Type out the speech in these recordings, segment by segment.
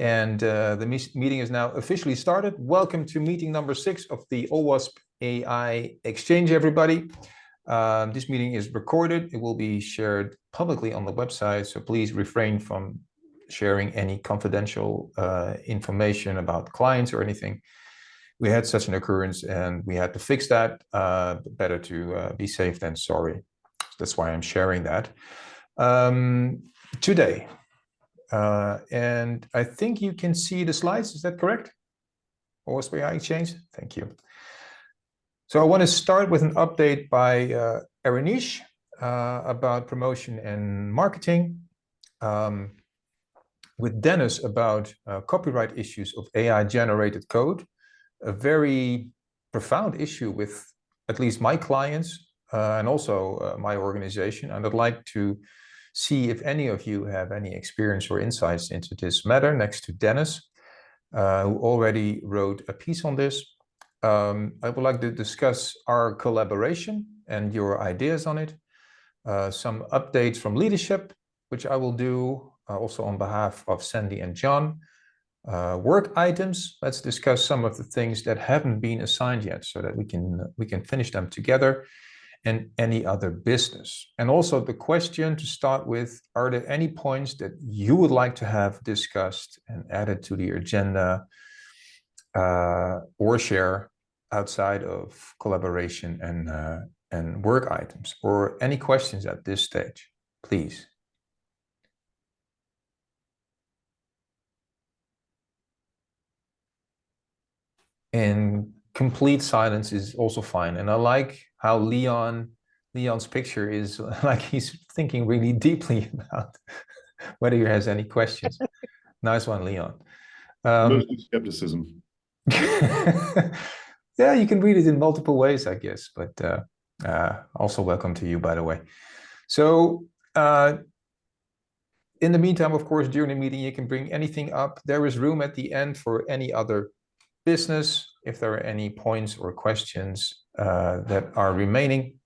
And the meeting is now officially started. Welcome to meeting number 6 of the OWASP AI Exchange, everybody. This meeting is recorded. It will be shared publicly on the website, so please refrain from sharing any confidential information about clients or anything. We had such an occurrence and we had to fix that. Better to be safe than sorry. That's why I'm sharing that today. And I think you can see the slides. Is that correct? OWASP AI Exchange. Thank you. So I want to start with an update by Aranish about promotion and marketing, with Dennis about copyright issues of AI-generated code, a very profound issue with at least my clients and also my organization. And I'd like to see if any of you have any experience or insights into this matter next to Dennis, who already wrote a piece on this. I would like to discuss our collaboration and your ideas on it, some updates from leadership, which I will do also on behalf of Sandy and John. Work items, let's discuss some of the things that haven't been assigned yet so that we can finish them together, and any other business. And also the question to start with, are there any points that you would like to have discussed and added to the agenda or share outside of collaboration and work items, or any questions at this stage, please? And complete silence is also fine. And I like how Leon's picture is like he's thinking really deeply about whether he has any questions. Nice one, Leon. Mostly skepticism. Yeah, you can read it in multiple ways, I guess, but also welcome to you, by the way. So in the meantime, of course, during the meeting, you can bring anything up. There is room at the end for any other business, if there are any points or questions that are remaining.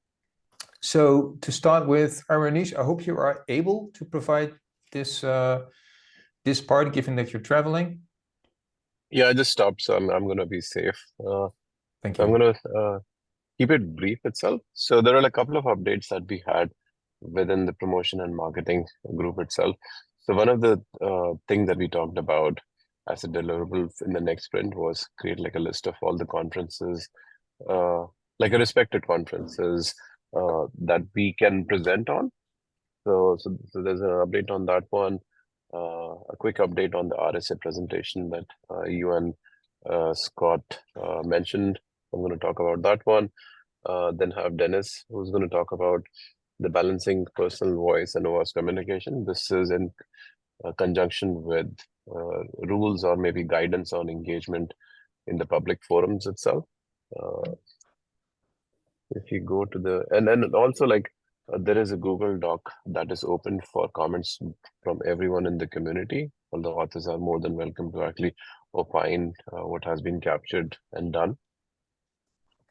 So to start with, Aranish, I hope you are able to provide this this part, given that you're traveling. Yeah, I just stopped, so I'm going to be safe. Thank you. I'm going to keep it brief itself. So there are a couple of updates that we had within the promotion and marketing group itself. So one of the things that we talked about as a deliverable in the next sprint was create like a list of all the conferences, like a respected conferences that we can present on. So there's an update on that one. A quick update on the RSA presentation that you and Scott mentioned. I'm going to talk about that one. Then have Dennis, who's going to talk about the balancing personal voice and OWASP communication. This is in conjunction with rules or maybe guidance on engagement in the public forums itself. If you go to the, and then also like there is a Google Doc that is open for comments from everyone in the community. All the authors are more than welcome to actually opine what has been captured and done.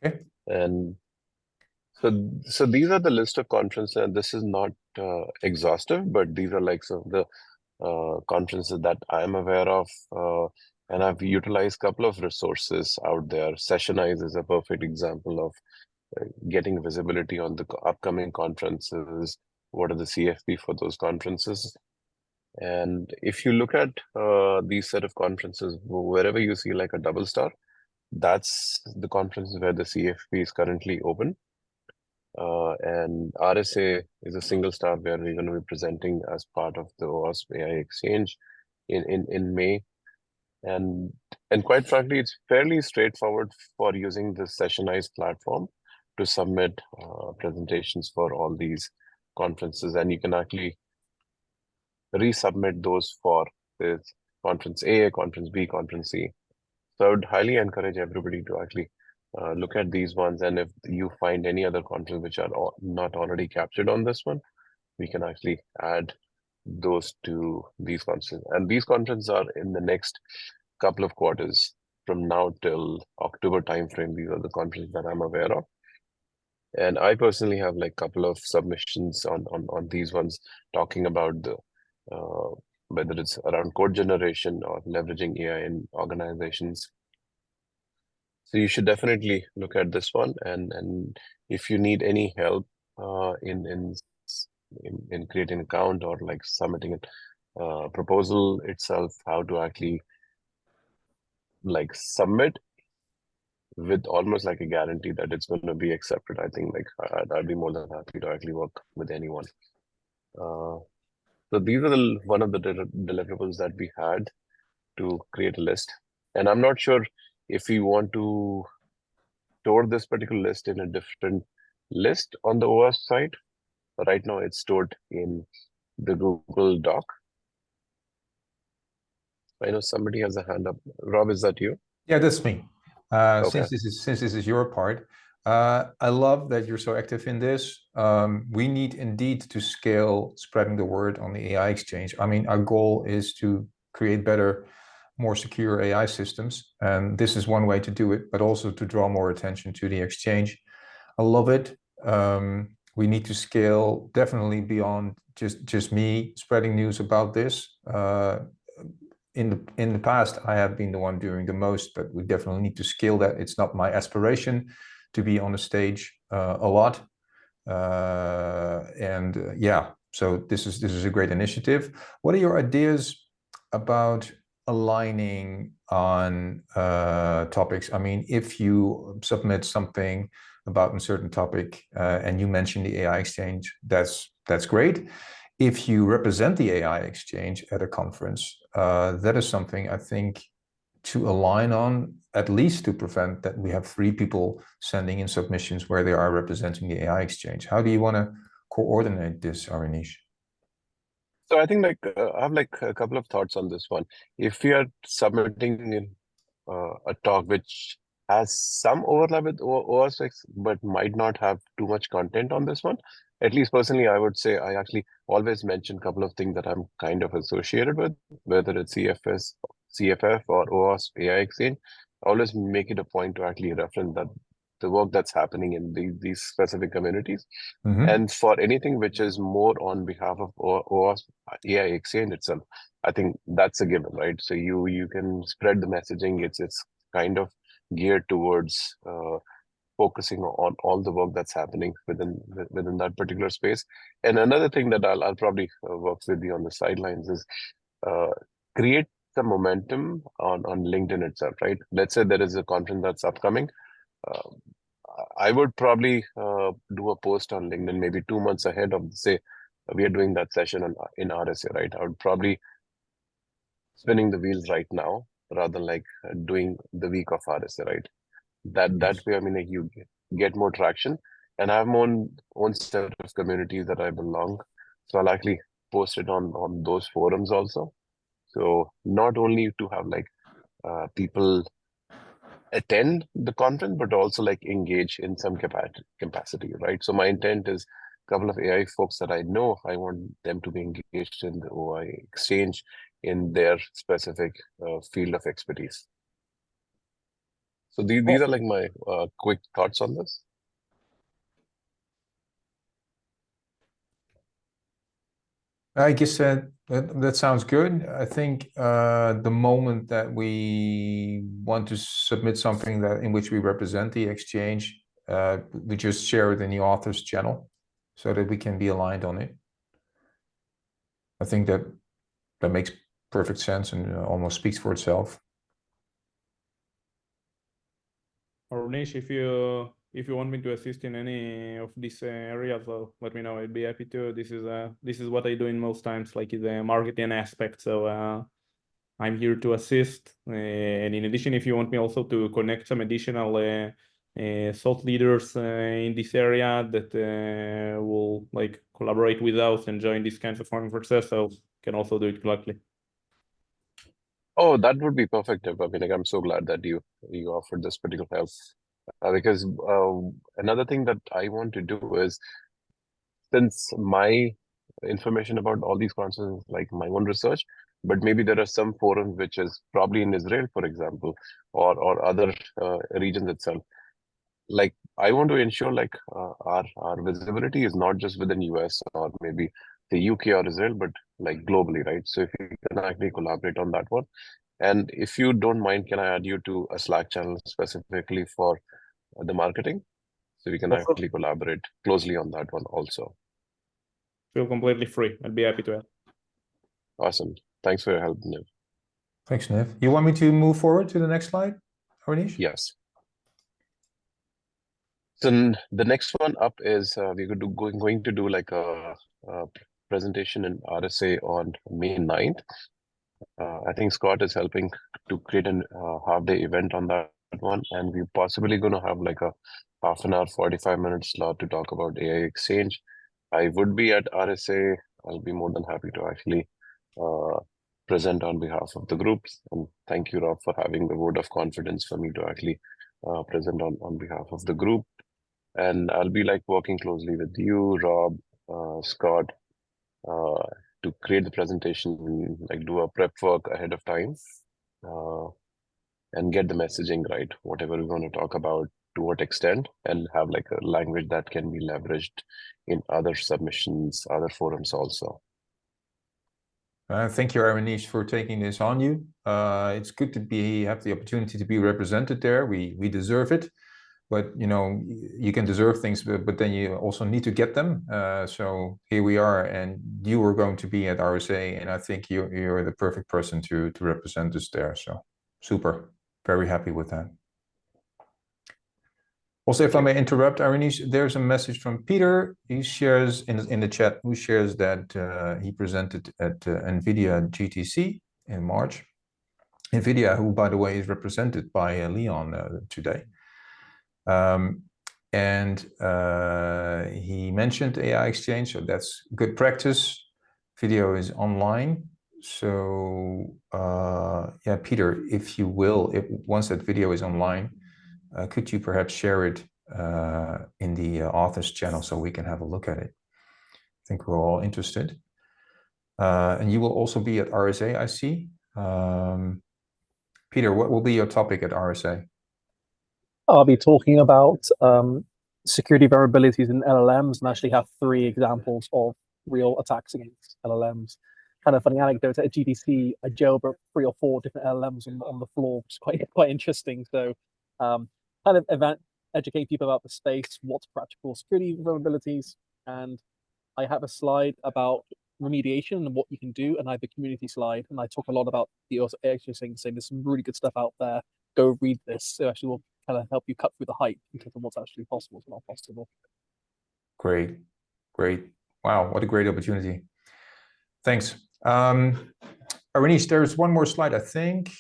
Okay. And so these are the list of conferences, and this is not exhaustive, but these are like some of the conferences that I'm aware of, and I've utilized a couple of resources out there. Sessionize is a perfect example of getting visibility on the upcoming conferences. What are the CFP for those conferences? And if you look at these set of conferences, wherever you see like a double star, that's the conferences where the CFP is currently open. And RSA is a single star where we're going to be presenting as part of the OWASP AI Exchange in May. And quite frankly, it's fairly straightforward for using the Sessionize platform to submit presentations for all these conferences. And you can actually resubmit those for this conference A, conference B, conference C. So I would highly encourage everybody to actually look at these ones, and if you find any other conferences which are not already captured on this one, we can actually add those to these conferences. And these conferences are in the next couple of quarters from now till October timeframe. These are the conferences that I'm aware of. And I personally have like a couple of submissions on these ones talking about the whether it's around code generation or leveraging AI in organizations. So you should definitely look at this one, and if you need any help in creating an account or like submitting a proposal itself, how to actually like submit with almost like a guarantee that it's going to be accepted, I think like I'd be more than happy to actually work with anyone. So these are one of the deliverables that we had to create a list. And I'm not sure if we want to store this particular list in a different list on the OWASP site. Right now it's stored in the Google Doc. I know somebody has a hand up. Rob, is that you? Yeah, that's me. Okay. Since this is your part, I love that you're so active in this. We need indeed to scale spreading the word on the AI exchange. I mean, our goal is to create better, more secure AI systems, and this is one way to do it, but also to draw more attention to the exchange. I love it. We need to scale definitely beyond just me spreading news about this. In the past, I have been the one doing the most, but we definitely need to scale that. It's not my aspiration to be on the stage a lot, yeah. So this is a great initiative. What are your ideas about aligning on topics? I mean, if you submit something about a certain topic and you mention the AI exchange, that's great. If you represent the AI exchange at a conference, that is something I think to align on, at least to prevent that we have 3 people sending in submissions where they are representing the AI exchange. How do you want to coordinate this, Aranish? So I think like I have like a couple of thoughts on this one. If we are submitting in a talk which has some overlap with OWASP, but might not have too much content on this one, at least personally, I would say I actually always mention a couple of things that I'm kind of associated with, whether it's CFF or OWASP AI Exchange. I always make it a point to actually reference that the work that's happening in these specific communities. And for anything which is more on behalf of OWASP AI Exchange itself, I think that's a given, right? So you can spread the messaging. It's kind of geared towards focusing on all the work that's happening within that particular space. And another thing that I'll probably work with you on the sidelines is create some momentum on LinkedIn itself, right? Let's say there is a conference that's upcoming. I would probably do a post on LinkedIn maybe 2 months ahead of, say, we are doing that session in RSA, right? I would probably spinning the wheels right now rather than like doing the week of RSA, right? That way, I mean, like you get more traction, and I have my own set of communities that I belong. So I'll actually post it on those forums also. So not only to have like people attend the conference, but also like engage in some capacity, right? So my intent is a couple of AI folks that I know, I want them to be engaged in the OI exchange in their specific field of expertise. So these are like my quick thoughts on this. I guess that sounds good. I think the moment that we want to submit something in which we represent the exchange, we just share it in the author's channel so that we can be aligned on it. I think that makes perfect sense and almost speaks for itself. Aranish, if you want me to assist in any of these areas, well, let me know. I'd be happy to. This is what I do in most times, like the marketing aspect. So I'm here to assist. And in addition, if you want me also to connect some additional thought leaders in this area that will like collaborate with us and join these kinds of conferences, so can also do it gladly. Oh, that would be perfect. I mean, like, I'm so glad that you offered this particular help. Because another thing that I want to do is, since my information about all these conferences is like my own research, but maybe there are some forums which is probably in Israel, for example, or other regions itself. Like I want to ensure like our visibility is not just within US or maybe the UK or Israel, but like globally, right? So if you can actually collaborate on that one. And if you don't mind, can I add you to a Slack channel specifically for the marketing? So we can Of course. actually collaborate closely on that one also. Feel completely free. I'd be happy to help. Awesome. Thanks for your help, Niv. Thanks, Niv. You want me to move forward to the next slide, Arnish? Yes. So the next one up is we're going to do like a presentation in RSA on May 9th. I think Scott is helping to create an half-day event on that one, and we're possibly going to have like a half an hour, 45-minute slot to talk about AI Exchange. I would be at RSA. I'll be more than happy to actually present on behalf of the groups. And thank you, Rob, for having the vote of confidence for me to actually present on behalf of the group. And I'll be like working closely with you, Rob, Scott, to create the presentation, like do a prep work ahead of time, and get the messaging right, whatever we want to talk about, to what extent, and have like a language that can be leveraged in other submissions, other forums also. Thank you, Arnish, for taking this on you. It's good to have the opportunity to be represented there. We deserve it. But you know, you can deserve things, but then you also need to get them. So here we are, and you are going to be at RSA, and I think you're the perfect person to represent us there. So super, very happy with that. Also, if I may interrupt, Arnish, there's a message from Peter. He shares in the chat, who shares that he presented at NVIDIA GTC in March. NVIDIA, who by the way is represented by Leon today. He mentioned AI Exchange, so that's good practice. Video is online. So yeah, Peter, if you will, once that video is online, could you perhaps share it in the authors channel so we can have a look at it? I think we're all interested. And you will also be at RSA, I see. Peter, what will be your topic at RSA? I'll be talking about security vulnerabilities in LLMs, and actually have 3 examples of real attacks against LLMs. Kind of funny anecdote, at GDC, I jailbroke 3 or 4 different LLMs on the floor, which is quite interesting. So kind of educate people about the space, what's practical security vulnerabilities, and I have a slide about remediation and what you can do, and I have a community slide, and I talk a lot about the actually saying there's some really good stuff out there. Go read this. So actually will kind of help you cut through the hype in terms of what's actually possible and not possible. Great, great. Wow, what a great opportunity. Thanks. Arnish, there's one more slide, I think.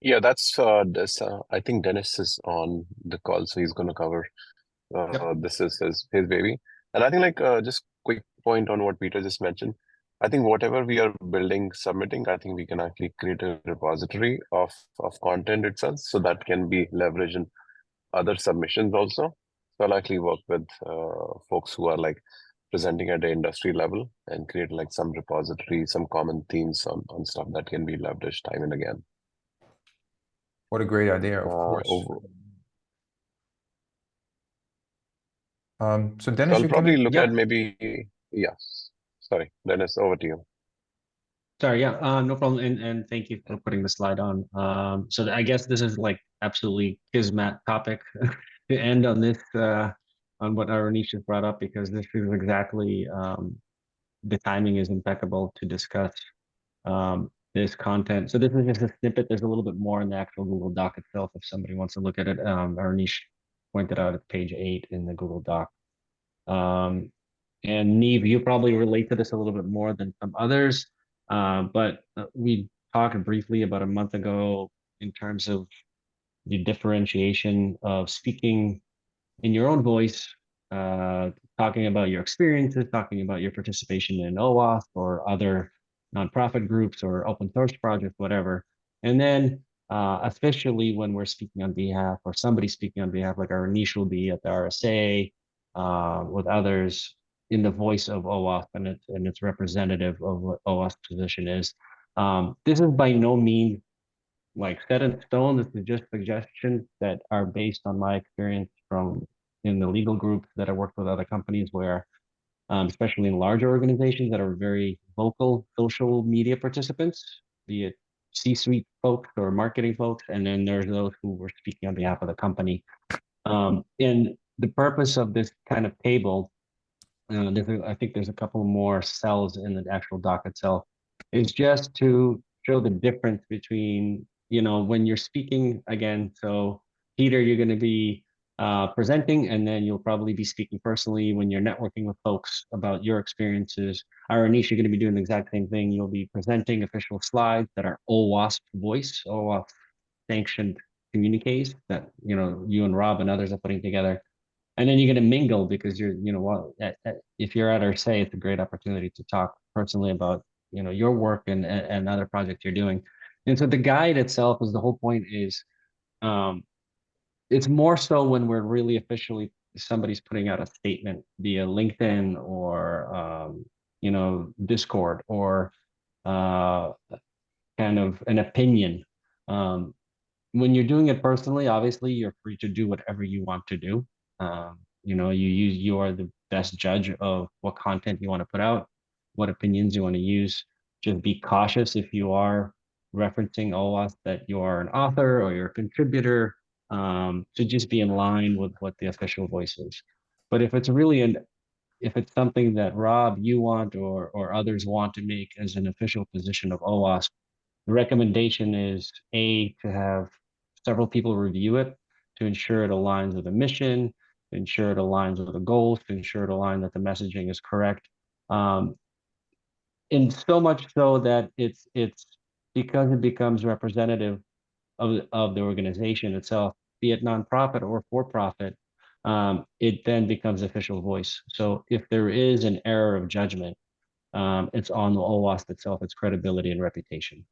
Yeah, that's I think Dennis is on the call, so he's going to cover. This is his baby. And I think like just quick point on what Peter just mentioned. I think whatever we are building, submitting, I think we can actually create a repository of content itself, so that can be leveraged in other submissions also. So I'll actually work with folks who are like presenting at the industry level and create like some repository, some common themes on stuff that can be leveraged time and again. What a great idea, of course. So Dennis, so I'll probably look Yeah. at maybe, yes. Sorry, Dennis, over to you. Sorry, yeah, no problem. And thank you for putting the slide on. So I guess this is like absolutely kismet topic to end on this, on what Arnish has brought up, because this is exactly, the timing is impeccable to discuss this content. So this is just a snippet. There's a little bit more in the actual Google Doc itself if somebody wants to look at it. Arnish pointed out at page 8 in the Google Doc. And Niv, you probably relate to this a little bit more than some others, but we talked briefly about a month ago in terms of the differentiation of speaking in your own voice, talking about your experiences, talking about your participation in OAuth or other nonprofit groups or open source projects, whatever. And then especially when we're speaking on behalf, or somebody speaking on behalf, like Arnish will be at the RSA with others, in the voice of OAuth and its representative of what OAuth's position is. This is by no means like set in stone. This is just suggestions that are based on my experience from in the legal group that I worked with other companies where especially in larger organizations that are very vocal social media participants, be it C-suite folks or marketing folks, and then there's those who were speaking on behalf of the company. And the purpose of this kind of table, I think there's a couple more cells in the actual doc itself, is just to show the difference between, when you're speaking again. So Peter, you're going to be presenting, and then you'll probably be speaking personally when you're networking with folks about your experiences. Anish, you're going to be doing the exact same thing. You'll be presenting official slides that are OWASP voice, OWASP sanctioned communiques that, you and Rob and others are putting together. And then you're going to mingle because if you're at our say, it's a great opportunity to talk personally about, your work and other projects you're doing. And so the guide itself is, the whole point is, it's more so when we're really officially, somebody's putting out a statement via LinkedIn or, Discord or kind of an opinion. When you're doing it personally, obviously you're free to do whatever you want to do. You are the best judge of what content you want to put out, what opinions you want to use. Just be cautious if you are referencing OWASP that you are an author or you're a contributor, to just be in line with what the official voice is. But if it's if it's something that Rob, you want, or others want to make as an official position of OWASP, the recommendation is to have several people review it to ensure it aligns with the mission, to ensure it aligns with the goals, to ensure it aligns that the messaging is correct. And so much so that it's because it becomes representative of the organization itself, be it nonprofit or for-profit, it then becomes official voice. So if there is an error of judgment, it's on the OWASP itself, its credibility and reputation.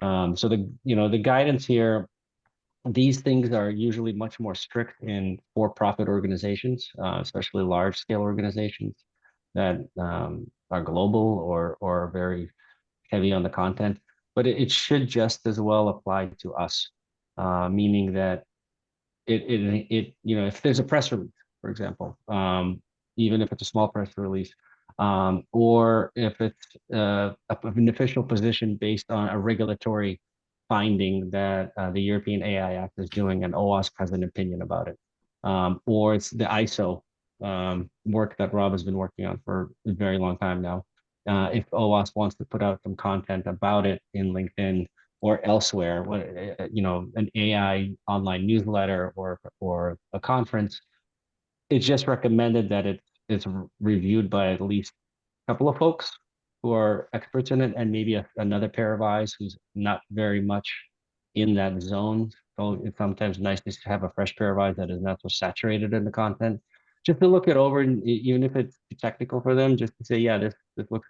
So the guidance here, these things are usually much more strict in for-profit organizations, especially large-scale organizations that are global or very heavy on the content. But it should just as well apply to us, meaning that if there's a press release, for example, even if it's a small press release, or if it's an official position based on a regulatory finding that the European AI Act is doing and OWASP has an opinion about it, or it's the ISO work that Rob has been working on for a very long time now. If OWASP wants to put out some content about it in LinkedIn or elsewhere, an AI online newsletter or a conference, it's just recommended that it's reviewed by at least a couple of folks who are experts in it, and maybe another pair of eyes who's not very much in that zone. So it's sometimes nice to have a fresh pair of eyes that is not so saturated in the content, just to look it over, and even if it's technical for them, just to say, yeah, this looks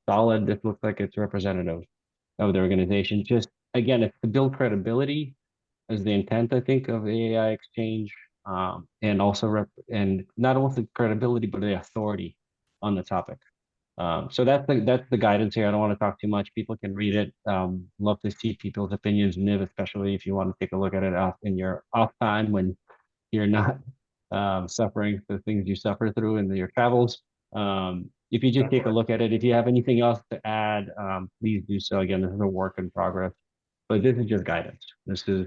solid, this looks like it's representative of the organization. Just again, it's to build credibility as the intent, I think, of the AI exchange, and also and not only the credibility but the authority on the topic. So that's the guidance here. I don't want to talk too much. People can read it. Love to see people's opinions, Niv, especially if you want to take a look at it in your off time when you're not suffering the things you suffer through in your travels. If you just take a look at it, if you have anything else to add, please do so. Again, this is a work in progress, but this is just guidance. This is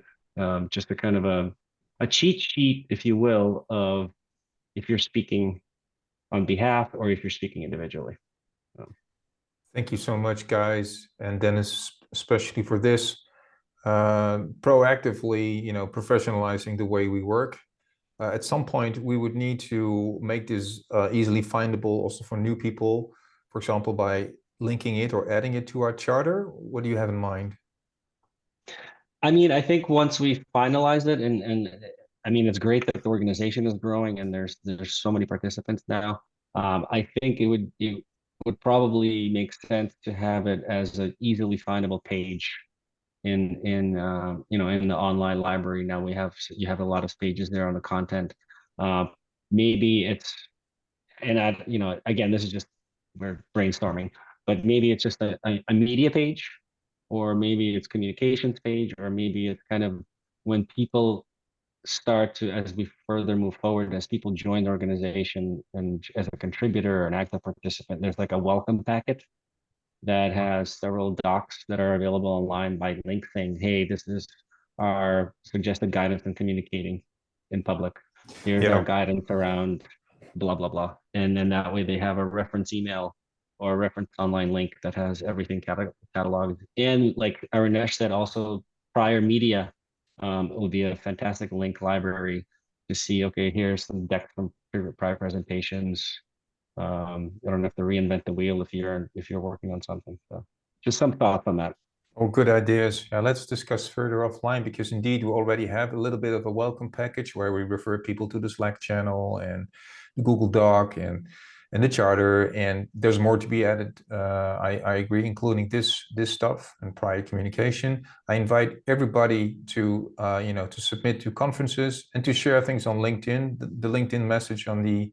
just a kind of a cheat sheet, if you will, of if you're speaking on behalf or if you're speaking individually. Thank you so much, guys, and Dennis, especially for this proactively, professionalizing the way we work. At some point, we would need to make this easily findable also for new people, for example, by linking it or adding it to our charter. What do you have in mind? I mean, I think once we finalize it, and I mean, it's great that the organization is growing and there's so many participants now. I think it would probably make sense to have it as an easily findable page in the online library. Now you have a lot of pages there on the content. Maybe it's, and again, this is just, we're brainstorming, but maybe it's just a media page, or maybe it's communications page, or maybe it's kind of when people start to, as we further move forward, as people join the organization and as a contributor or an active participant, there's like a welcome packet that has several docs that are available online by link saying, hey, this is our suggested guidance in communicating in public. Here's our guidance around blah, blah, blah. And then that way they have a reference email or a reference online link that has everything cataloged. And like Aranesh said, also prior media, it would be a fantastic link library to see, okay, here's some decks from prior presentations. You don't have to reinvent the wheel if you're working on something. So just some thoughts on that. Oh, good ideas. Let's discuss further offline, because indeed we already have a little bit of a welcome package where we refer people to the Slack channel and the Google Doc and the charter, and there's more to be added. I agree, including this stuff and prior communication. I invite everybody to to submit to conferences and to share things on LinkedIn. The LinkedIn message on the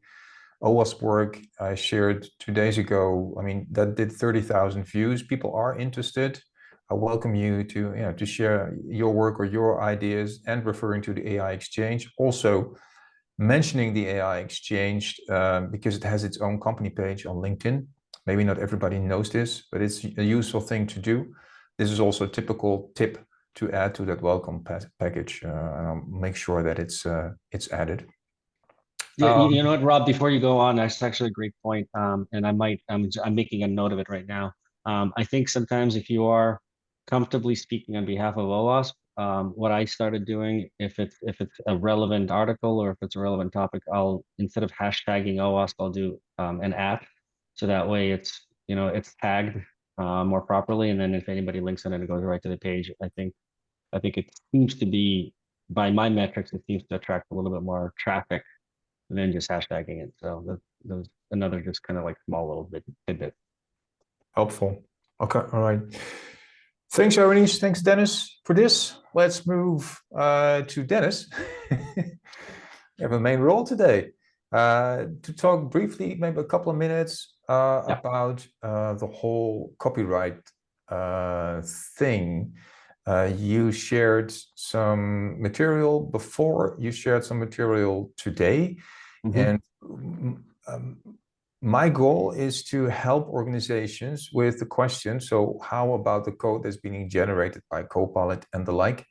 OWASP work I shared 2 days ago, I mean, that did 30,000 views. People are interested. I welcome you to share your work or your ideas, and referring to the AI Exchange. Also mentioning the AI Exchange because it has its own company page on LinkedIn. Maybe not everybody knows this, but it's a useful thing to do. This is also a typical tip to add to that welcome package, and I'll make sure that it's added. Yeah, you know what, Rob, before you go on, that's actually a great point. And I'm making a note of it right now. I think sometimes if you are comfortably speaking on behalf of OWASP, what I started doing, if it's a relevant article or if it's a relevant topic, I'll, instead of hashtagging OWASP, I'll do an @ so that way it's tagged more properly, and then if anybody links on it, it goes right to the page. I think it seems to be, by my metrics, it seems to attract a little bit more traffic than just hashtagging it. So that's another just kind of like small little tidbit. Helpful. Okay, all right. Thanks, Aranesh. Thanks, Dennis, for this. Let's move to Dennis. You have a main role today to talk briefly, maybe a couple of minutes, about the whole copyright thing. You shared some material before, you shared some material today. And my goal is to help organizations with the question, so how about the code that's being generated by Copilot and the like?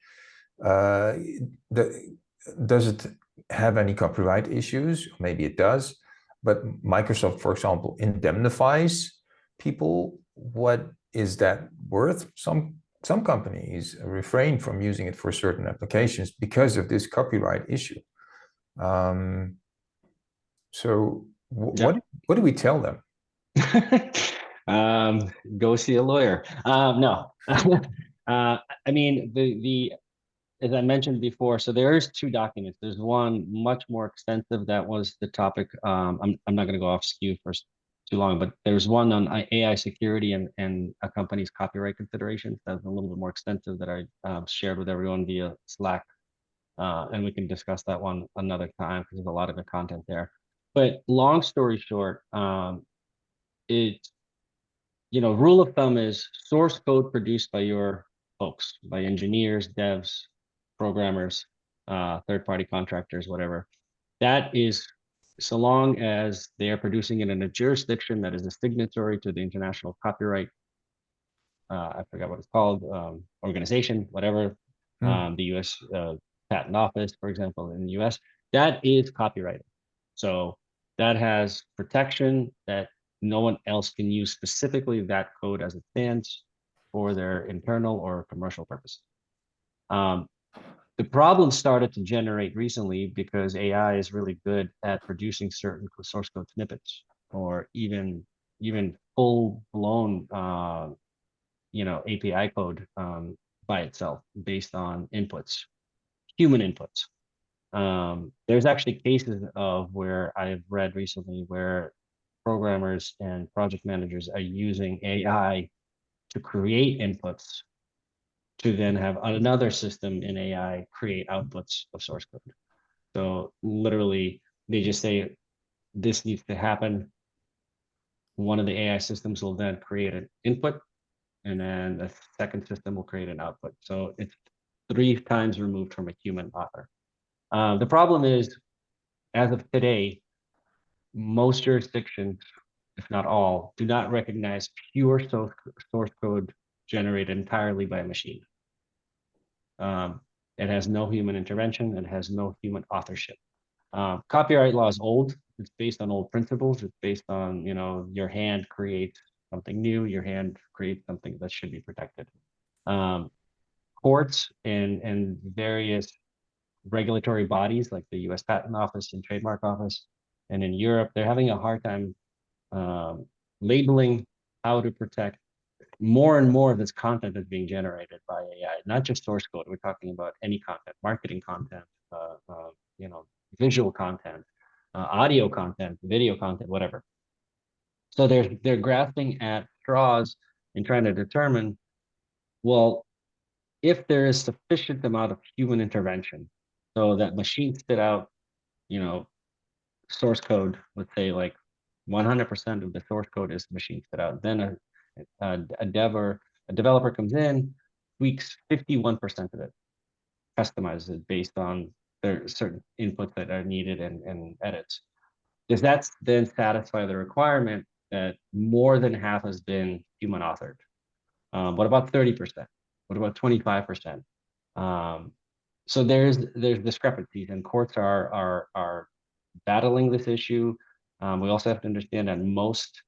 Does it have any copyright issues? Maybe it does, but Microsoft, for example, indemnifies people. What is that worth? Some companies refrain from using it for certain applications because of this copyright issue. So what do we tell them? Go see a lawyer. No. I mean, as I mentioned before, so there's 2 documents. There's one much more extensive that was the topic. I'm not going to go off skew for too long, but there's one on AI security and a company's copyright considerations. That's a little bit more extensive that I shared with everyone via Slack. And we can discuss that one another time because there's a lot of the content there. But long story short, rule of thumb is source code produced by your folks, by engineers, devs, programmers, third-party contractors, whatever. That is, so long as they are producing it in a jurisdiction that is a signatory to the international copyright, I forgot what it's called, organization, whatever, the US Patent Office, for example, in the US, that is copyrighted. So that has protection that no one else can use specifically that code as it stands for their internal or commercial purposes. The problem started to generate recently because AI is really good at producing certain source code snippets, or even full-blown API code by itself based on inputs, human inputs. There's actually cases of where I've read recently where programmers and project managers are using AI to create inputs to then have another system in AI create outputs of source code. So literally, they just say, this needs to happen. One of the AI systems will then create an input, and then the second system will create an output. So it's 3 times removed from a human author. The problem is, as of today, most jurisdictions, if not all, do not recognize pure source code generated entirely by a machine. It has no human intervention. It has no human authorship. Copyright law is old. It's based on old principles. It's based on, you know, your hand creates something new. Your hand creates something that should be protected. Courts and various regulatory bodies like the U.S. Patent Office and Trademark Office, and in Europe, they're having a hard time labeling how to protect more and more of this content that's being generated by AI, not just source code. We're talking about any content, marketing content, you know, visual content, audio content, video content, whatever. So they're grasping at straws and trying to determine, well, if there is sufficient amount of human intervention, so that machines spit out, you know, source code, let's say like 100% of the source code is machine spit out, then a developer comes in, tweaks 51% of it, customizes it based on their certain inputs that are needed and edits. Does that then satisfy the requirement that more than half has been human authored? What about 30%? What about 25%? So there's discrepancies, and courts are battling this issue. We also have to understand that most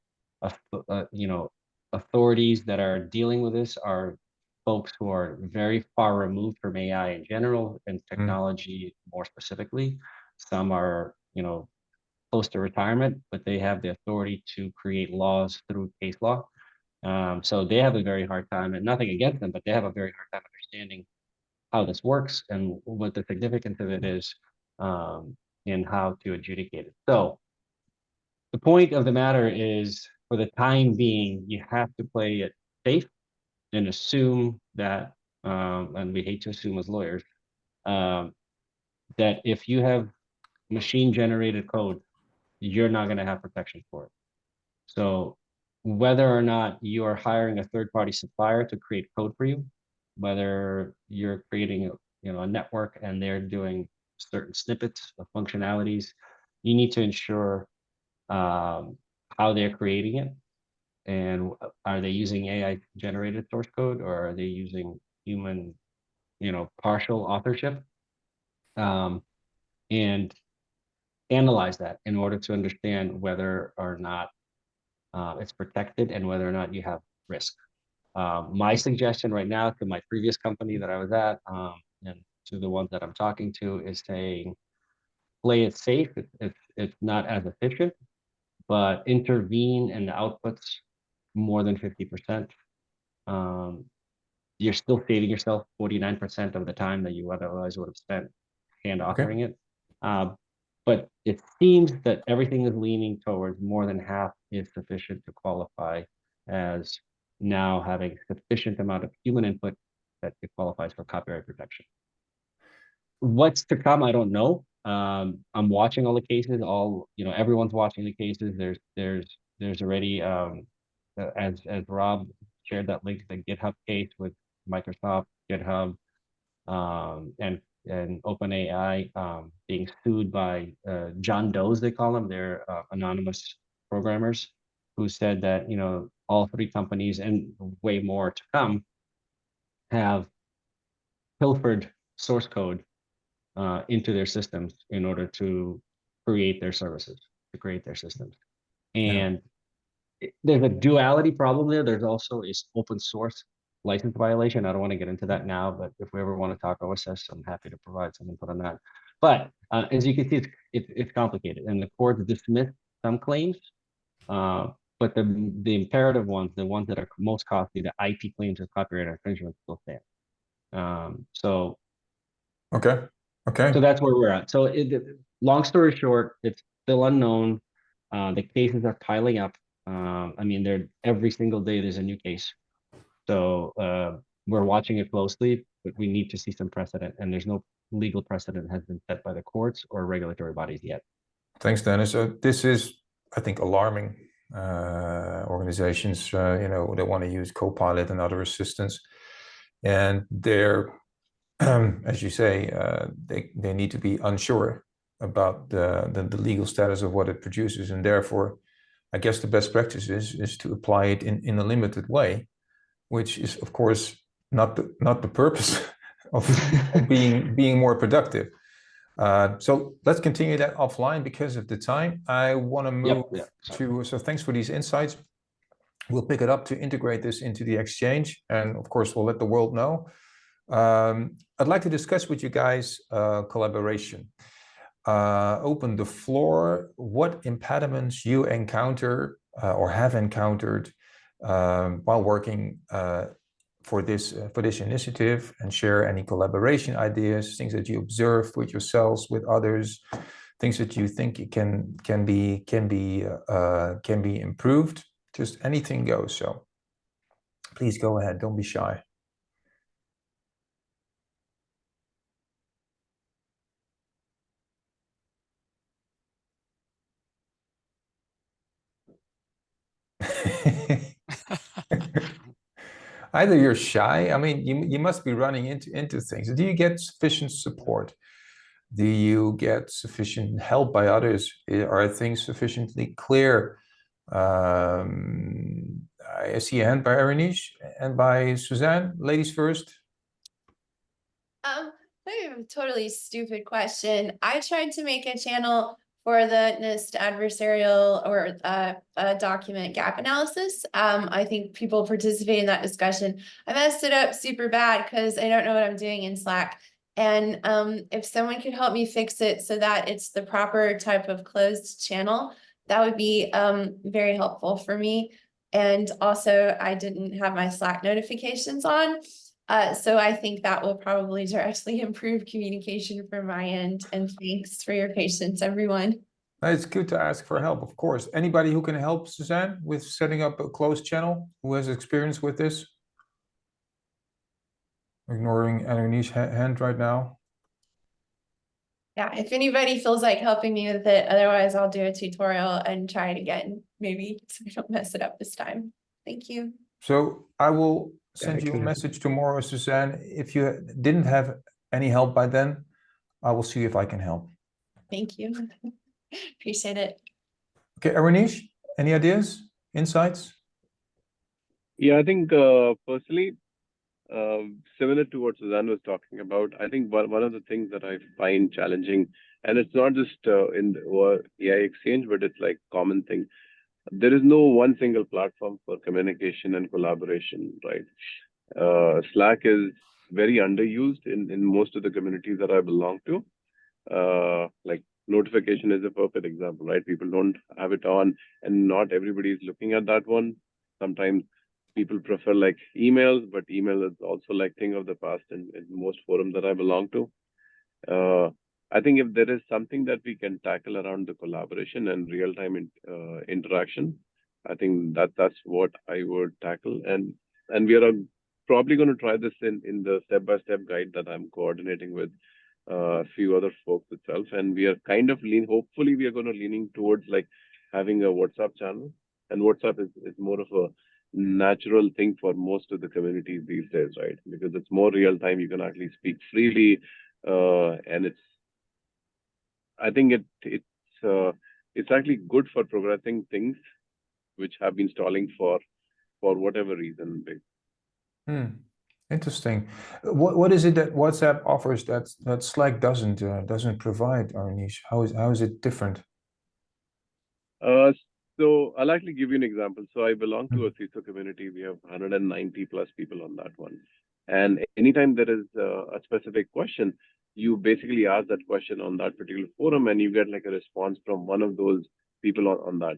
you know, authorities that are dealing with this are folks who are very far removed from AI in general and technology more specifically. Some are, you know, close to retirement, but they have the authority to create laws through case law. So they have a very hard time, and nothing against them, but they have a very hard time understanding how this works and what the significance of it is, and how to adjudicate it. So the point of the matter is, for the time being, you have to play it safe and assume that, and we hate to assume as lawyers, that if you have machine generated code, you're not going to have protection for it. So whether or not you are hiring a third-party supplier to create code for you, whether you're creating a network and they're doing certain snippets of functionalities, you need to ensure how they're creating it, and are they using AI generated source code, or are they using human, partial authorship, and analyze that in order to understand whether or not it's protected and whether or not you have risk. My suggestion right now to my previous company that I was at, and to the ones that I'm talking to, is saying, play it safe. It's not as efficient, but intervene in the outputs more than 50%. You're still saving yourself 49% of the time that you otherwise would have spent hand authoring it. But it seems that everything is leaning towards more than half is sufficient to qualify as now having sufficient amount of human input that it qualifies for copyright protection. What's to come, I don't know. I'm watching all the cases. Everyone's watching the cases. There's already, as Rob shared that link to the GitHub case with Microsoft, GitHub, and OpenAI being sued by John Does, they call them. They're anonymous programmers who said that all three companies, and way more to come, have pilfered source code into their systems in order to create their services, to create their systems. And there's a duality problem there. There's also is open source license violation. I don't want to get into that now, but if we ever want to talk OSS, I'm happy to provide some input on that. But as you can see, it's complicated, and the courts dismiss some claims, but the imperative ones, the ones that are most costly, the IP claims of copyright infringement, still stand. So that's where we're at. So long story short, it's still unknown. The cases are piling up. Every single day there's a new case. So we're watching it closely, but we need to see some precedent, and there's no legal precedent has been set by the courts or regulatory bodies yet. Thanks, Dennis. This is, I think, alarming. Organizations, they want to use Copilot and other assistants, and they're as you say, they need to be unsure about the legal status of what it produces, and therefore, I guess the best practice is to apply it in a limited way, which is of course not the purpose of being more productive. So let's continue that offline because of the time. I want to move so thanks for these insights. We'll pick it up to integrate this into the exchange, and of course we'll let the world know. I'd like to discuss with you guys collaboration. Open the floor. What impediments you encounter or have encountered while working for this initiative, and share any collaboration ideas, things that you observed with yourselves, with others, things that you think can be improved. Just anything goes. So please go ahead. Don't be shy. Either you're shy. I mean, you must be running into things. Do you get sufficient support? Do you get sufficient help by others? Are things sufficiently clear? I see a hand by Aranish and by Suzanne. Ladies first. I have a totally stupid question. I tried to make a channel for the NIST adversarial or document gap analysis. I think people participate in that discussion. I messed it up super bad because I don't know what I'm doing in Slack. And if someone could help me fix it so that it's the proper type of closed channel, that would be very helpful for me. And also, I didn't have my Slack notifications on. So I think that will probably directly improve communication from my end. And thanks for your patience, everyone. It's good to ask for help, of course. Anybody who can help Suzanne with setting up a closed channel, who has experience with this? Ignoring Anonish's hand right now. Yeah, if anybody feels like helping me with it, otherwise I'll do a tutorial and try it again, maybe, so I don't mess it up this time. Thank you. So I will send you a message tomorrow, Suzanne. If you didn't have any help by then, I will see if I can help. Thank you. Appreciate it. Okay, Aranish, any ideas, insights? Yeah, I think personally, similar to what Suzanne was talking about, I think one of the things that I find challenging, and it's not just in the AI exchange, but it's like common thing. There is no one single platform for communication and collaboration, right? Slack is very underused in most of the communities that I belong to. Like notification is a perfect example, right? People don't have it on, and not everybody is looking at that one. Sometimes people prefer like emails, but email is also like thing of the past in most forums that I belong to. I think if there is something that we can tackle around the collaboration and real-time interaction, I think that's what I would tackle. And we are probably going to try this in the step-by-step guide that I'm coordinating with a few other folks itself. And we are kind of hopefully we are going to leaning towards like having a WhatsApp channel. And WhatsApp is more of a natural thing for most of the communities these days, right? Because it's more real-time, you can actually speak freely, and I think it's actually good for progressing things which have been stalling for whatever reason. Interesting. What is it that WhatsApp offers that Slack doesn't provide, Aranish? How is it different? So I'll actually give you an example. So I belong to a CISO community. We have 190 plus people on that one. And anytime there is a specific question, you basically ask that question on that particular forum and you get like a response from one of those people on that.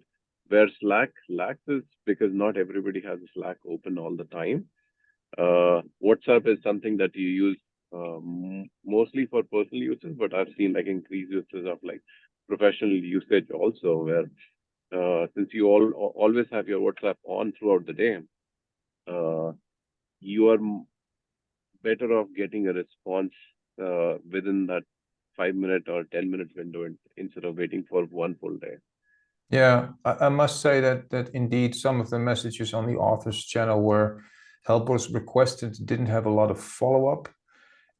Where Slack lacks is because not everybody has a Slack open all the time. WhatsApp is something that you use mostly for personal uses, but I've seen like increased uses of like professional usage also, where since you always have your WhatsApp on throughout the day, you are better off getting a response within that 5-minute or 10-minute window instead of waiting for one full day. Yeah, I must say that indeed some of the messages on the authors channel where help was requested didn't have a lot of follow-up.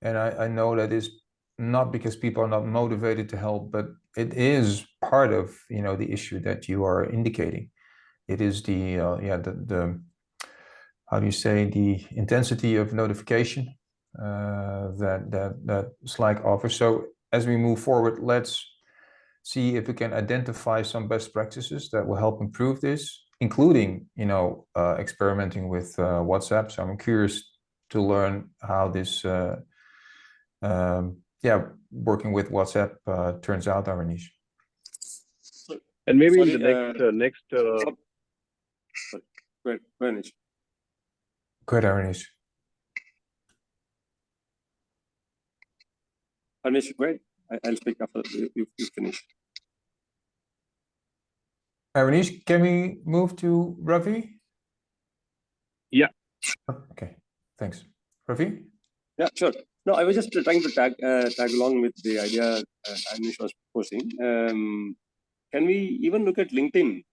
And I know that is not because people are not motivated to help, but it is part of, you know, the issue that you are indicating. It is the how do you say, the intensity of notification that Slack offers. So as we move forward, let's see if we can identify some best practices that will help improve this, including, you know, experimenting with WhatsApp. So I'm curious to learn how this working with WhatsApp turns out, Aranish. And maybe Sorry, in the next Go ahead, Anish. Go ahead, Aranish. Anish, go ahead. I'll speak after you finish. Aranish, can we move to Ravi? Yeah. Okay, thanks. Ravi? Yeah, sure. No, I was just trying to tag along with the idea Anish was posing. Can we even look at LinkedIn?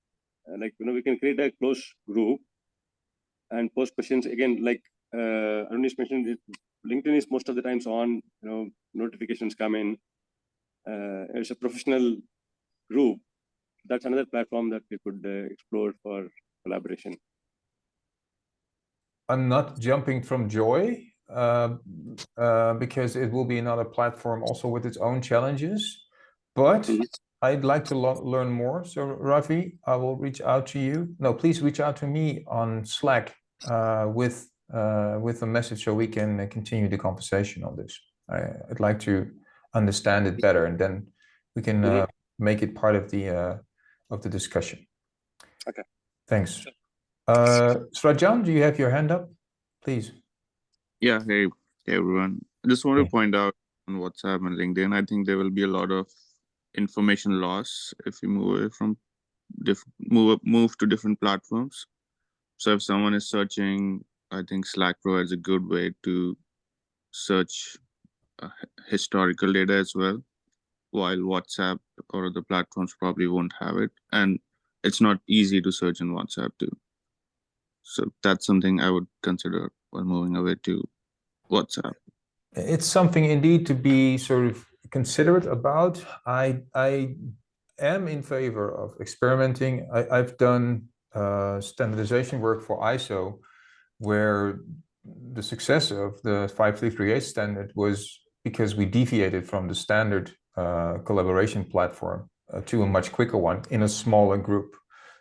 Like, you know, we can create a closed group and post questions again. Like Anish mentioned, LinkedIn is most of the times on. You know, notifications come in. It's a professional group. That's another platform that we could explore for collaboration. I'm not jumping from joy because it will be another platform also with its own challenges, but I'd like to learn more. So Ravi, I will reach out to you. No, please reach out to me on Slack with a message so we can continue the conversation on this. I'd like to understand it better, and then we can make it part of the discussion. Okay. Thanks. Srajan, do you have your hand up, please? Yeah, hey everyone. I just want to point out on WhatsApp and LinkedIn, I think there will be a lot of information loss if we move away from move to different platforms. So if someone is searching, I think Slack provides a good way to search historical data as well, while WhatsApp or other platforms probably won't have it. And it's not easy to search in WhatsApp too. So that's something I would consider while moving away to WhatsApp. It's something indeed to be sort of considerate about. I am in favor of experimenting. I've done standardization work for ISO, where the success of the 5338 standard was because we deviated from the standard collaboration platform to a much quicker one in a smaller group.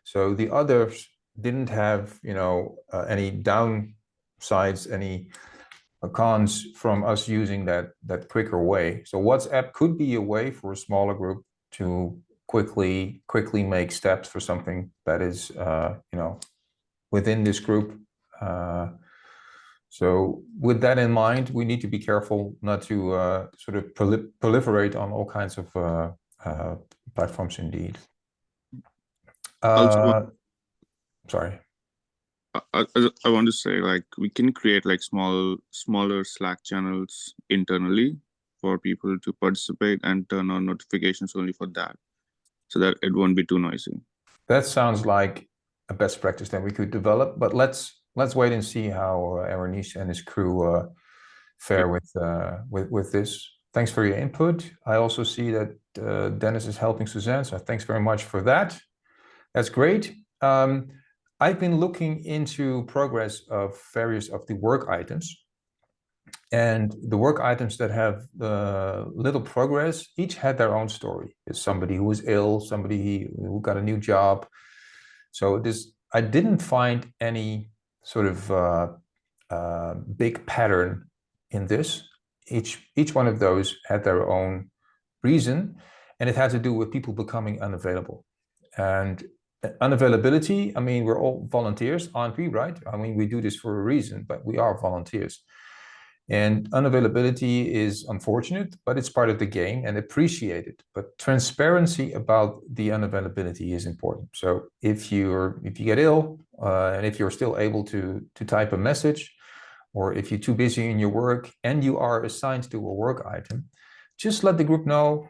So the others didn't have, you know, any downsides, any cons from us using that quicker way. So WhatsApp could be a way for a smaller group to quickly make steps for something that is, you know, within this group. So with that in mind, we need to be careful not to sort of proliferate on all kinds of platforms indeed. Sorry. I want to say, like, we can create like smaller Slack channels internally for people to participate and turn on notifications only for that, so that it won't be too noisy. That sounds like a best practice that we could develop, but let's wait and see how Aranish and his crew fare with this. Thanks for your input. I also see that Dennis is helping Suzanne, so thanks very much for that. That's great. I've been looking into progress of various of the work items, and the work items that have little progress each had their own story. There's somebody who was ill, somebody who got a new job. So I didn't find any sort of big pattern in this. Each one of those had their own reason, and it had to do with people becoming unavailable. And unavailability, I mean, we're all volunteers, aren't we, right? I mean, we do this for a reason, but we are volunteers. And unavailability is unfortunate, but it's part of the game and appreciated. But transparency about the unavailability is important. So if you get ill, and if you're still able to type a message, or if you're too busy in your work and you are assigned to a work item, just let the group know.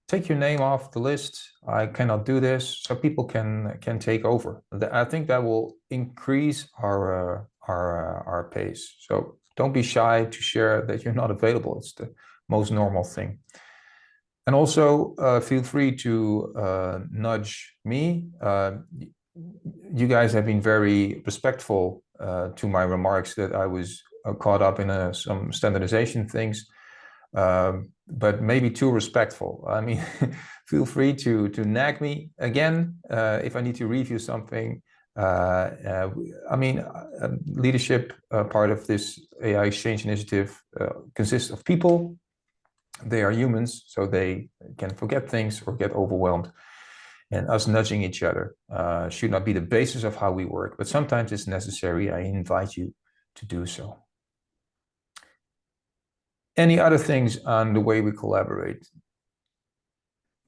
Take your name off the list. I cannot do this, so people can take over. I think that will increase our pace. So don't be shy to share that you're not available. It's the most normal thing. And also feel free to nudge me. You guys have been very respectful to my remarks that I was caught up in some standardization things, but maybe too respectful. I mean, feel free to nag me again if I need to review something. I mean, leadership part of this AI Exchange initiative consists of people. They are humans, so they can forget things or get overwhelmed. And us nudging each other should not be the basis of how we work, but sometimes it's necessary. I invite you to do so. Any other things on the way we collaborate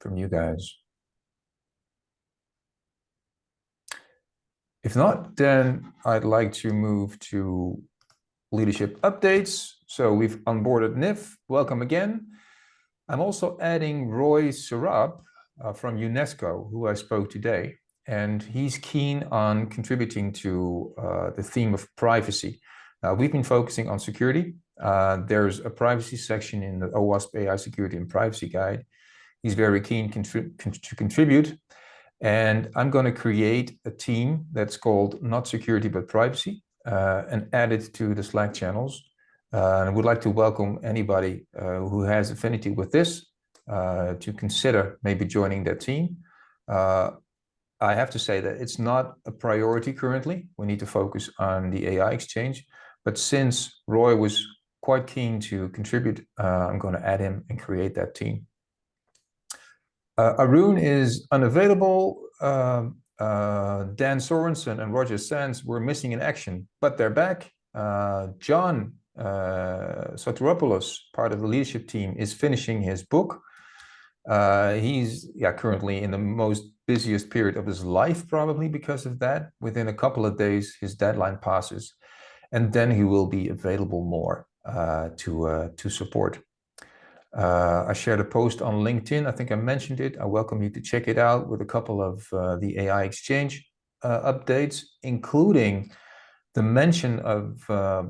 from you guys? If not, then I'd like to move to leadership updates. So we've onboarded Niv. Welcome again. I'm also adding Roy Sarab from UNESCO, who I spoke today, and he's keen on contributing to the theme of privacy. We've been focusing on security. There's a privacy section in the OWASP AI Security and Privacy Guide. He's very keen to contribute. And I'm going to create a team that's called Not Security But Privacy and add it to the Slack channels. And I would like to welcome anybody who has affinity with this to consider maybe joining that team. I have to say that it's not a priority currently. We need to focus on the AI Exchange. But since Roy was quite keen to contribute, I'm going to add him and create that team. Arun is unavailable. Dan Sorensen and Roger Sands were missing in action, but they're back. John Soteropoulos, part of the leadership team, is finishing his book. He's currently in the most busiest period of his life, probably because of that. Within a couple of days, his deadline passes, and then he will be available more to support. I shared a post on LinkedIn. I think I mentioned it. I welcome you to check it out with a couple of the AI Exchange updates, including the mention of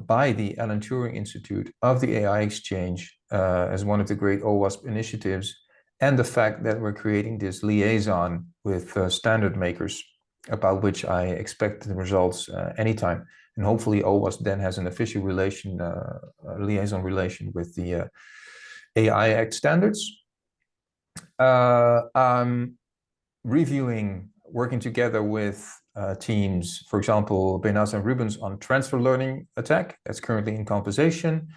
by the Alan Turing Institute of the AI Exchange as one of the great OWASP initiatives, and the fact that we're creating this liaison with standard makers, about which I expect the results anytime. And hopefully OWASP then has an official liaison relation with the AI Act standards. I'm reviewing, working together with teams, for example, Behnaz and Rubens on transfer learning attack. That's currently in conversation.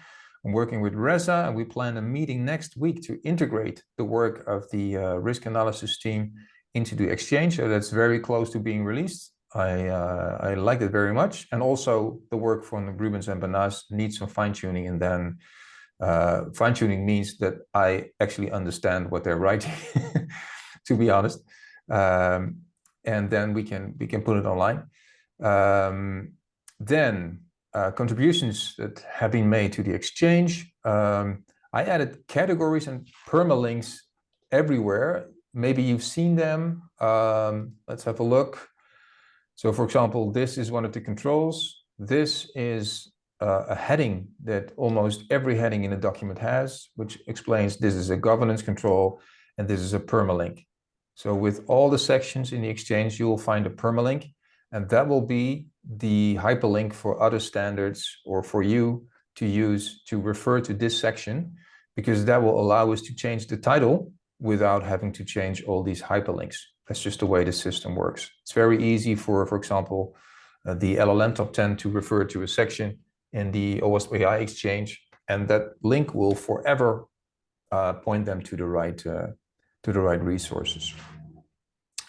I'm working with Reza, and we plan a meeting next week to integrate the work of the risk analysis team into the exchange. So that's very close to being released. I like it very much. And also the work from Rubens and Behnaz needs some fine-tuning, and then fine-tuning means that I actually understand what they're writing, to be honest. And then we can put it online. Then contributions that have been made to the exchange. I added categories and permalinks everywhere. Maybe you've seen them. Let's have a look. So for example, this is one of the controls. This is a heading that almost every heading in a document has, which explains this is a governance control and this is a permalink. So with all the sections in the exchange, you will find a permalink, and that will be the hyperlink for other standards or for you to use to refer to this section, because that will allow us to change the title without having to change all these hyperlinks. That's just the way the system works. It's very easy for example, the LLM top 10 to refer to a section in the OWASP AI Exchange, and that link will forever point them to the right resources.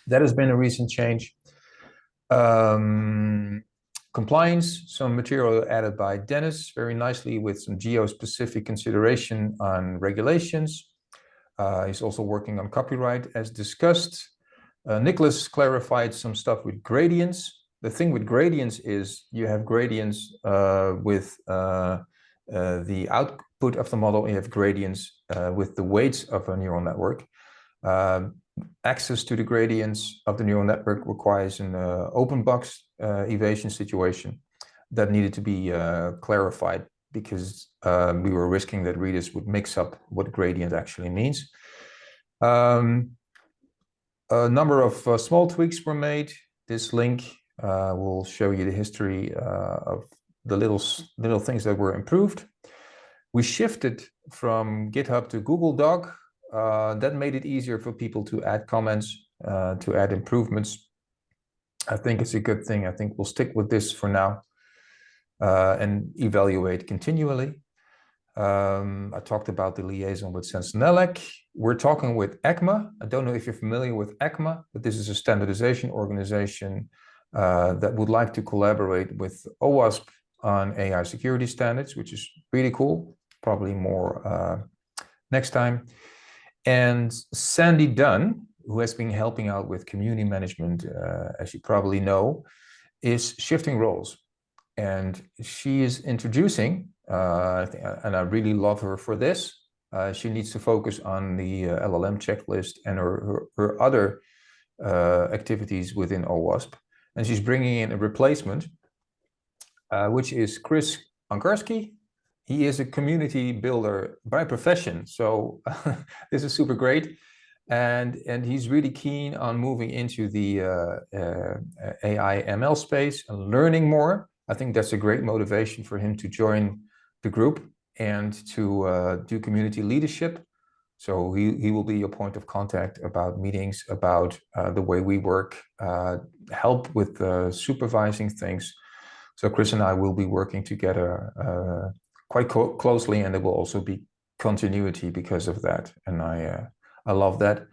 That has been a recent change. Compliance, some material added by Dennis very nicely with some geo-specific consideration on regulations. He's also working on copyright as discussed. Nicholas clarified some stuff with gradients. The thing with gradients is you have gradients with the output of the model. You have gradients with the weights of a neural network. Access to the gradients of the neural network requires an open box evasion situation that needed to be clarified because we were risking that readers would mix up what gradient actually means. A number of small tweaks were made. This link will show you the history of the little things that were improved. We shifted from GitHub to Google Doc. That made it easier for people to add comments, to add improvements. I think it's a good thing. I think we'll stick with this for now and evaluate continually. I talked about the liaison with Sentinelec. We're talking with ECMA. I don't know if you're familiar with ECMA, but this is a standardization organization that would like to collaborate with OWASP on AI security standards, which is really cool. Probably more next time. And Sandy Dunn, who has been helping out with community management, as you probably know, is shifting roles. And she is introducing, and I really love her for this, she needs to focus on the LLM checklist and her other activities within OWASP. And she's bringing in a replacement, which is Chris Ankarski. He is a community builder by profession, so this is super great. And he's really keen on moving into the AI ML space and learning more. I think that's a great motivation for him to join the group and to do community leadership. So he will be a point of contact about meetings, about the way we work, help with supervising things. So Chris and I will be working together quite closely, and there will also be continuity because of that. And I love that.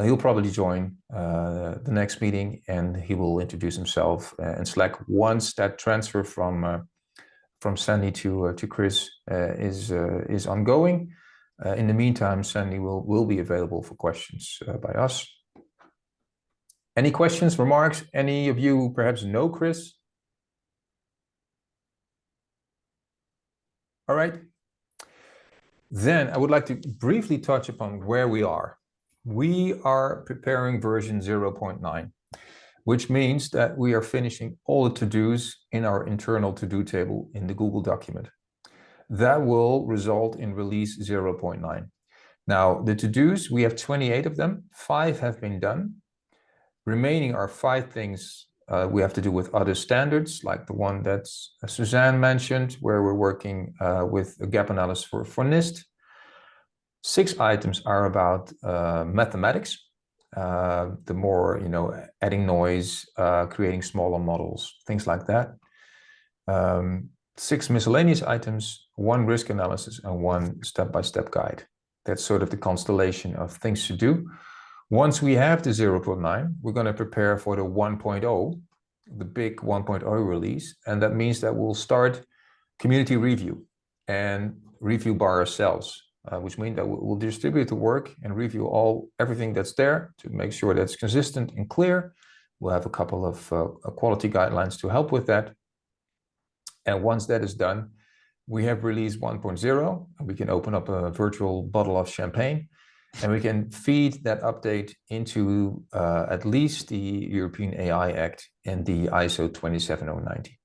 He'll probably join the next meeting, and he will introduce himself in Slack once that transfer from Sandy to Chris is ongoing. In the meantime, Sandy will be available for questions by us. Any questions, remarks? Any of you perhaps know Chris? All right. Then I would like to briefly touch upon where we are. We are preparing version 0.9, which means that we are finishing all the to-dos in our internal to-do table in the Google document. That will result in release 0.9. Now, the to-dos, we have 28 of them. 5 have been done. Remaining are 5 things we have to do with other standards, like the one that Suzanne mentioned, where we're working with a gap analysis for NIST. 6 items are about mathematics, the more, adding noise, creating smaller models, things like that. 6 miscellaneous items, 1 risk analysis, and 1 step-by-step guide. That's sort of the constellation of things to do. Once we have the 0.9, we're going to prepare for the 1.0, the big 1.0 release. And that means that we'll start community review and review by ourselves, which means that we'll distribute the work and review everything that's there to make sure that's consistent and clear. We'll have a couple of quality guidelines to help with that. And once that is done, we have release 1.0, and we can open up a virtual bottle of champagne, and we can feed that update into at least the European AI Act and the ISO 27090.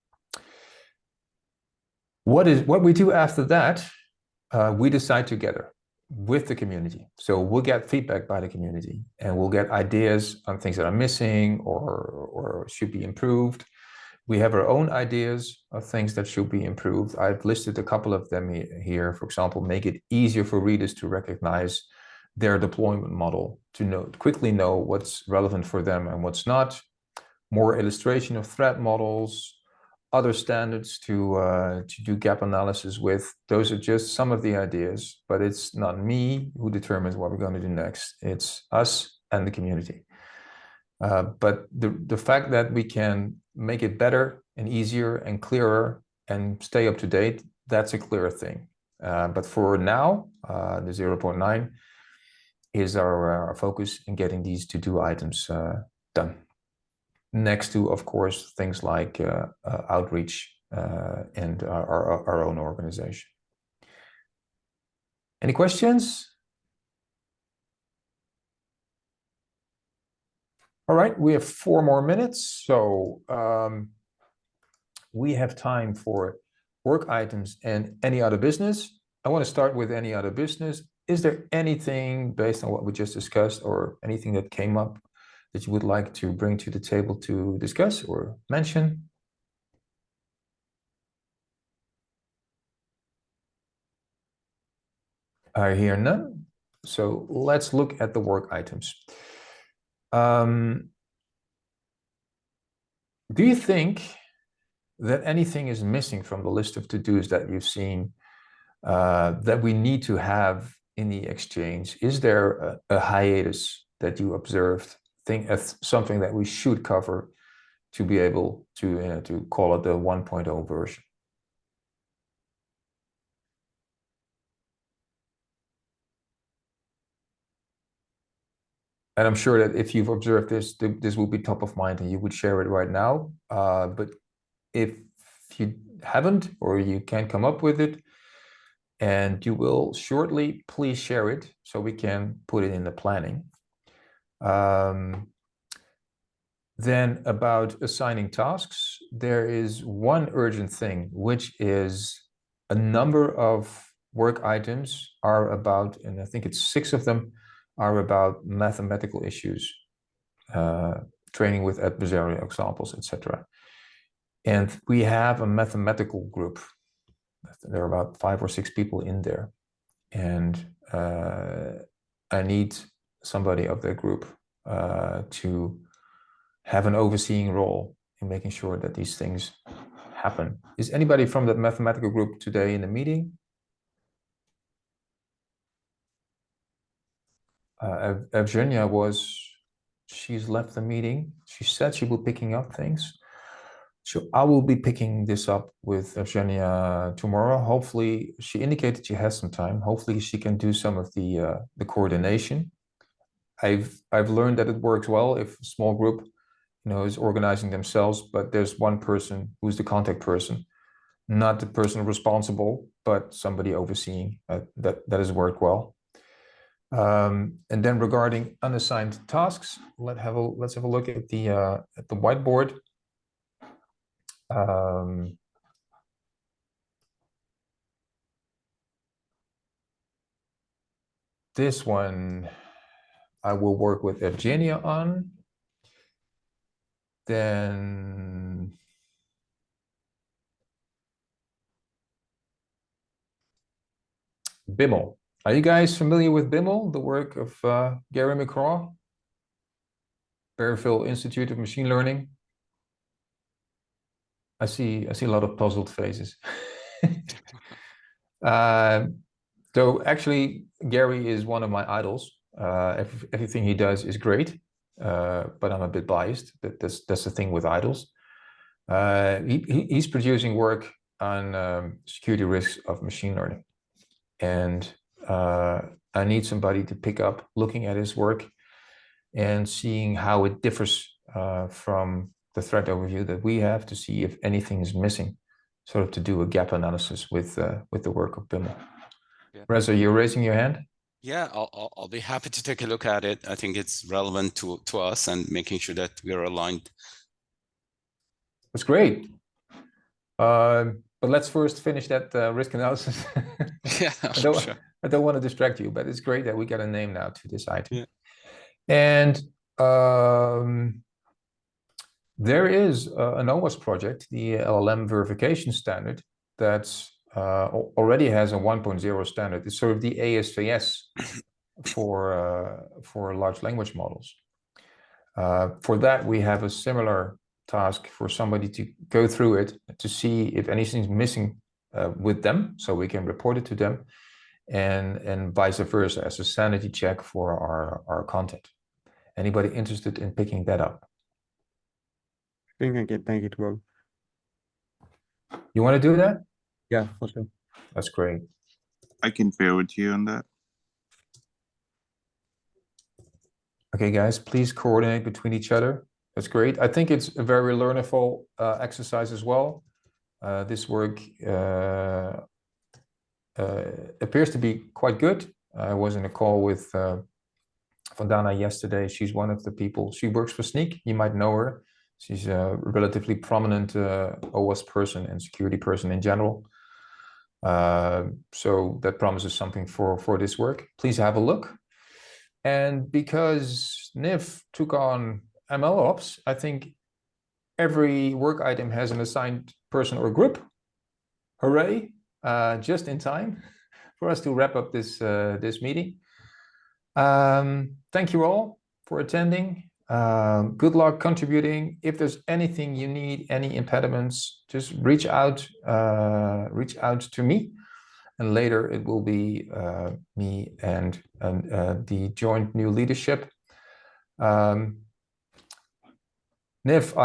What we do after that, we decide together with the community. So we'll get feedback by the community, and we'll get ideas on things that are missing or should be improved. We have our own ideas of things that should be improved. I've listed a couple of them here. For example, make it easier for readers to recognize their deployment model, to quickly know what's relevant for them and what's not. More illustration of threat models, other standards to do gap analysis with. Those are just some of the ideas, but it's not me who determines what we're going to do next. It's us and the community. But the fact that we can make it better and easier and clearer and stay up to date, that's a clear thing. But for now, the 0.9 is our focus in getting these to-do items done. Next to, of course, things like outreach and our own organization. Any questions? All right, we have 4 more minutes, so we have time for work items and any other business. I want to start with any other business. Is there anything based on what we just discussed or anything that came up that you would like to bring to the table to discuss or mention? I hear none. So let's look at the work items. Do you think that anything is missing from the list of to-dos that you've seen that we need to have in the exchange? Is there a hiatus that you observed, think as something that we should cover to be able to call it the 1.0 version? And I'm sure that if you've observed this, this will be top of mind and you would share it right now. But if you haven't, or you can't come up with it, and you will shortly, please share it so we can put it in the planning. Then about assigning tasks, there is one urgent thing, which is a number of work items are about, and I think it's 6 of them, are about mathematical issues, training with adversarial examples, etc. And we have a mathematical group. There are about 5 or 6 people in there. And I need somebody of that group to have an overseeing role in making sure that these things happen. Is anybody from that mathematical group today in the meeting? Evgenia she's left the meeting. She said she will be picking up things. So I will be picking this up with Evgenia tomorrow. Hopefully, she indicated she has some time. Hopefully she can do some of the coordination. I've learned that it works well if a small group, is organizing themselves, but there's one person who's the contact person, not the person responsible, but somebody overseeing. That has worked well. And then regarding unassigned tasks, let's have a look at the whiteboard. This one I will work with Evgenia on. Then BIML. Are you guys familiar with BIML, the work of Gary McCraw, Berryville Institute of Machine Learning? I see a lot of puzzled faces. So actually, Gary is one of my idols. Everything he does is great, but I'm a bit biased. That's the thing with idols. He's producing work on security risks of machine learning. And I need somebody to pick up looking at his work and seeing how it differs from the threat overview that we have, to see if anything is missing, sort of to do a gap analysis with the work of BIML. Yeah. Reza, you're raising your hand? Yeah, I'll be happy to take a look at it. I think it's relevant to us and making sure that we are aligned. That's great. But let's first finish that risk analysis. Yeah, sure. I don't want to distract you, but it's great that we got a name now to this item. Yeah. And there is an OWASP project, the LLM verification standard, that's already has a 1.0 standard. It's sort of the ASVS for large language models. For that, we have a similar task for somebody to go through it to see if anything's missing with them, so we can report it to them, and vice versa as a sanity check for our content. Anybody interested in picking that up? I think I can take it well. You want to do that? Yeah, for sure. That's great. I can pair with you on that. Okay, guys, please coordinate between each other. That's great. I think it's a very learnable exercise as well. This work appears to be quite good. I was in a call with Vandana yesterday. She's one of the people. She works for Snyk. You might know her. She's a relatively prominent OWASP person and security person in general. So that promises something for this work. Please have a look. And because Niv took on MLOps, I think every work item has an assigned person or group. Hooray, just in time for us to wrap up this meeting. Thank you all for attending. Good luck contributing. If there's anything you need, any impediments, just reach out to me. And later it will be me and the joint new leadership. Niv,